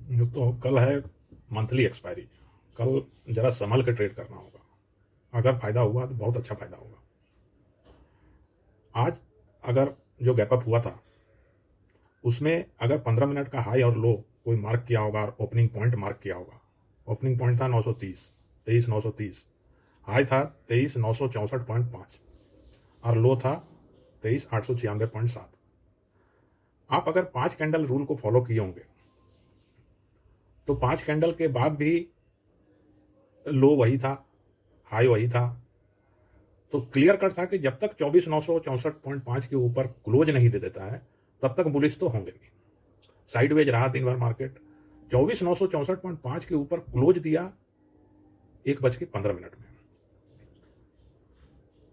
तो कल है मंथली एक्सपायरी। कल जरा संभल के ट्रेड करना होगा। अगर फायदा हुआ तो बहुत अच्छा फायदा होगा। आज अगर जो गैप अप हुआ था उसमें अगर 15 मिनट का हाई और लो कोई मार्क किया होगा और ओपनिंग पॉइंट मार्क किया होगा। ओपनिंग पॉइंट था 930, 23,930। हाई था 23,964.5 और लो था 23,896.7। आप अगर 5 कैंडल रूल को फॉलो किए होंगे तो 5 कैंडल के बाद भी लो वही था, हाई वही था। तो क्लियर कट था कि जब तक 24,964.5 के ऊपर क्लोज नहीं दे देता है तब तक बुलिश तो होंगे नहीं। साइडवेज रहा दिन भर मार्केट। 24,964.5 के ऊपर क्लोज दिया 1:15 में।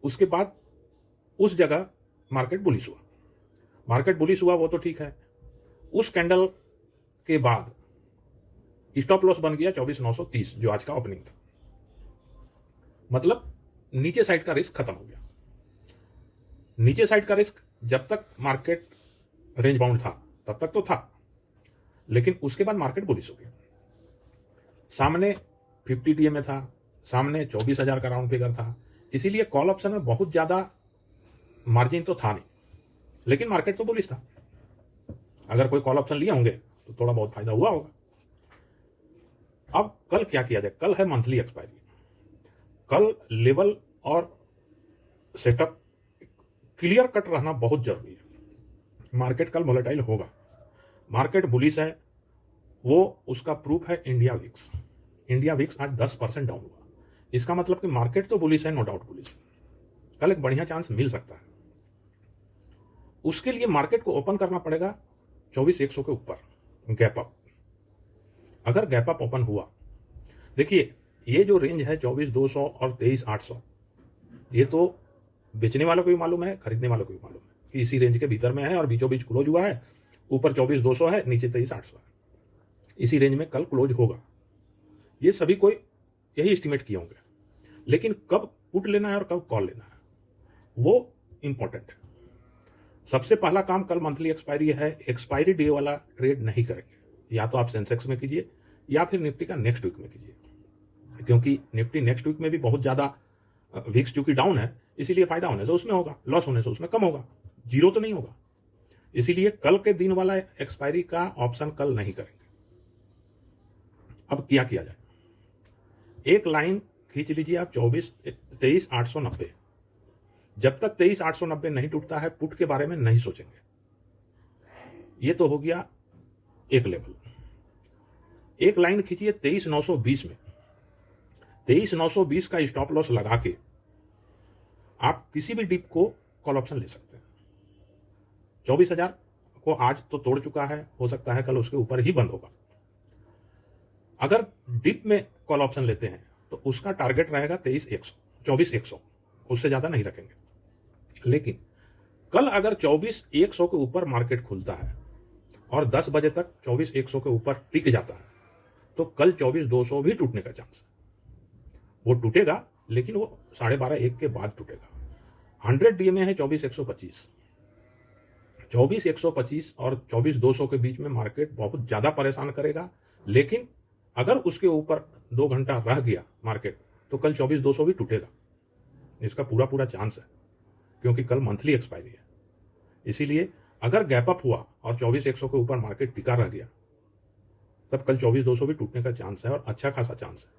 उसके बाद उस जगह मार्केट बुलिश हुआ। मार्केट बुलिश हुआ वो तो ठीक है। उस कैंडल के बाद स्टॉप लॉस बन गया 24,930 जो आज का ओपनिंग था। मतलब नीचे साइड का रिस्क खत्म हो गया। नीचे साइड का रिस्क जब तक मार्केट रेंज बाउंड था तब तक तो था, लेकिन उसके बाद मार्केट बुलिश हो गया। सामने 50 डीए में था, सामने 24,000 का राउंड फिगर था। इसीलिए कॉल ऑप्शन में बहुत ज्यादा मार्जिन तो था नहीं, लेकिन मार्केट तो बुलिश था। अगर कोई कॉल ऑप्शन लिए होंगे तो थोड़ा बहुत फायदा हुआ होगा। अब कल क्या किया जाए? कल है मंथली एक्सपायरी। कल लेवल और सेटअप क्लियर कट रहना बहुत जरूरी है। मार्केट कल वोलेटाइल होगा। मार्केट बुलिश है, वो उसका प्रूफ है इंडिया विक्स। इंडिया विक्स आज 10% डाउन हुआ। इसका मतलब कि मार्केट तो बुलिश है, नो डाउट बुलिश है। कल एक बढ़िया चांस मिल सकता है। उसके लिए मार्केट को ओपन करना पड़ेगा 24,100 के ऊपर गैप अप। अगर गैप अप ओपन हुआ, देखिए ये जो रेंज है 24,200 और 23,800, ये तो बेचने वालों को भी मालूम है, खरीदने वालों को भी मालूम है कि इसी रेंज के भीतर में है और बीचों बीच क्लोज हुआ है। ऊपर 24,200 है, नीचे 23,800 है। इसी रेंज में कल क्लोज होगा। ये सभी कोई यही एस्टिमेट किए होंगे, लेकिन कब पुट लेना है और कब कॉल लेना है वो इंपॉर्टेंट है। सबसे पहला काम कल मंथली एक्सपायरी है। एक्सपायरी डे वाला ट्रेड नहीं करेंगे। या तो आप सेंसेक्स में कीजिए या फिर निफ्टी का नेक्स्ट वीक में कीजिए, क्योंकि निफ्टी नेक्स्ट वीक में भी बहुत ज्यादा वीक्स चूंकि डाउन है, इसीलिए फायदा होने से उसमें होगा, लॉस होने से उसमें कम होगा, जीरो तो नहीं होगा। इसीलिए कल के दिन वाला एक्सपायरी का ऑप्शन कल नहीं करेंगे। अब क्या किया जाए? एक लाइन खींच लीजिए आप 23,890। जब तक 23,890 नहीं टूटता है पुट के बारे में नहीं सोचेंगे। ये तो हो गया एक लेवल। एक लाइन खींचिए 23,920 में। 23,920 का स्टॉप लॉस लगा के आप किसी भी डिप को कॉल ऑप्शन ले सकते हैं। 24,000 को आज तो तोड़ चुका है, हो सकता है कल उसके ऊपर ही बंद होगा। अगर डिप में कॉल ऑप्शन लेते हैं तो उसका टारगेट रहेगा 24,100, उससे ज्यादा नहीं रखेंगे। लेकिन कल अगर 24,100 के ऊपर मार्केट खुलता है और 10 बजे तक 24,100 के ऊपर टिक जाता है तो कल 24,200 भी टूटने का चांस है। वो टूटेगा, लेकिन वो 12:30-1 के बाद टूटेगा। 100 डीए में है 24,125। 24,125 और 24,200 के बीच में मार्केट बहुत ज्यादा परेशान करेगा। लेकिन अगर उसके ऊपर 2 घंटा रह गया मार्केट तो कल 24,200 भी टूटेगा। इसका पूरा पूरा चांस है, क्योंकि कल मंथली एक्सपायरी है। इसीलिए अगर गैप अप हुआ और 24,100 के ऊपर मार्केट टिका रह गया तब कल 24,200 भी टूटने का चांस है, और अच्छा खासा चांस है।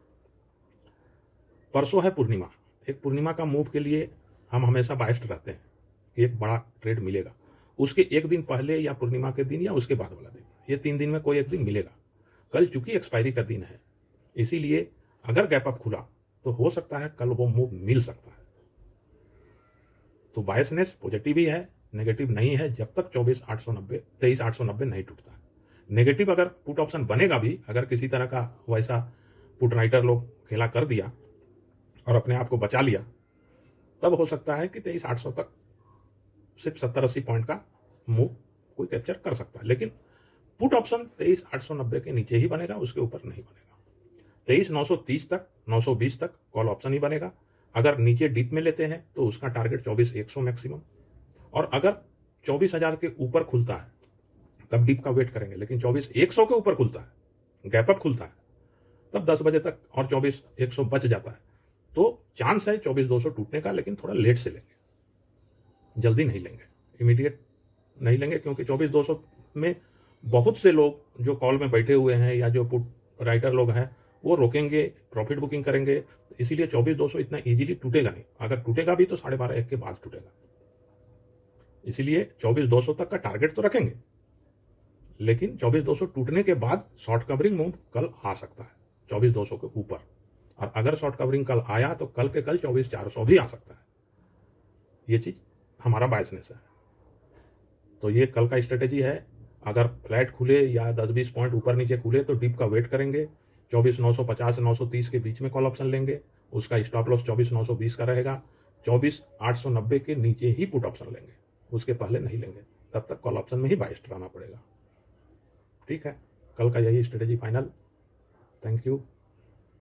परसों है पूर्णिमा। एक पूर्णिमा का मूव के लिए हम हमेशा बायस्ड रहते हैं कि एक बड़ा ट्रेड मिलेगा। उसके एक दिन पहले या पूर्णिमा के दिन या उसके बाद वाला दिन, ये 3 दिन में कोई एक दिन मिलेगा। कल चूंकि एक्सपायरी का दिन है, इसीलिए अगर गैप अप खुला तो हो सकता है कल वो मूव मिल सकता है। तो बायसनेस पॉजिटिव ही है, नेगेटिव नहीं है जब तक 23,890 नहीं टूटता है। नेगेटिव अगर पुट ऑप्शन बनेगा भी, अगर किसी तरह का वैसा पुट राइटर लोग खेला कर दिया और अपने आप को बचा लिया, तब हो सकता है कि 23,800 तक सिर्फ 70-80 पॉइंट का मूव कोई कैप्चर कर सकता है। लेकिन पुट ऑप्शन 23,890 के नीचे ही बनेगा, उसके ऊपर नहीं बनेगा। 23,930 तक, 920 तक कॉल ऑप्शन ही बनेगा। अगर नीचे डिप में लेते हैं तो उसका टारगेट 24,100 मैक्सिमम, और अगर 24,000 के ऊपर खुलता है तब डिप का वेट करेंगे। लेकिन 24,100 के ऊपर खुलता है गैप अप खुलता है, तब 10 बजे तक और 24,100 बच जाता है। तो चांस है 24,200 टूटने का, लेकिन थोड़ा लेट से लेंगे, जल्दी नहीं लेंगे, इमीडिएट नहीं लेंगे, क्योंकि 24,200 में बहुत से लोग जो कॉल में बैठे हुए हैं या जो पुट राइटर लोग हैं वो रोकेंगे, प्रॉफिट बुकिंग करेंगे। इसीलिए 24,200 इतना इजीली टूटेगा नहीं, अगर टूटेगा भी तो 12:30-1 के बाद टूटेगा। इसीलिए 24,200 तक का टारगेट तो रखेंगे, लेकिन 24,200 टूटने के बाद शॉर्ट कवरिंग मूव कल आ सकता है 24,200 के ऊपर, और अगर शॉर्ट कवरिंग कल आया तो कल के कल 24,400 भी आ सकता है। ये चीज हमारा बायसनेस है। तो ये कल का स्ट्रेटेजी है। अगर फ्लैट खुले या 10-20 पॉइंट ऊपर नीचे खुले तो डिप का वेट करेंगे, 24,950 930 के बीच में कॉल ऑप्शन लेंगे, उसका स्टॉप लॉस 24,920 का रहेगा, 24,890 के नीचे ही पुट ऑप्शन लेंगे, उसके पहले नहीं लेंगे, तब तक कॉल ऑप्शन में ही बाइस्ट रहना पड़ेगा। ठीक है, कल का यही स्ट्रेटेजी फाइनल। Thank you.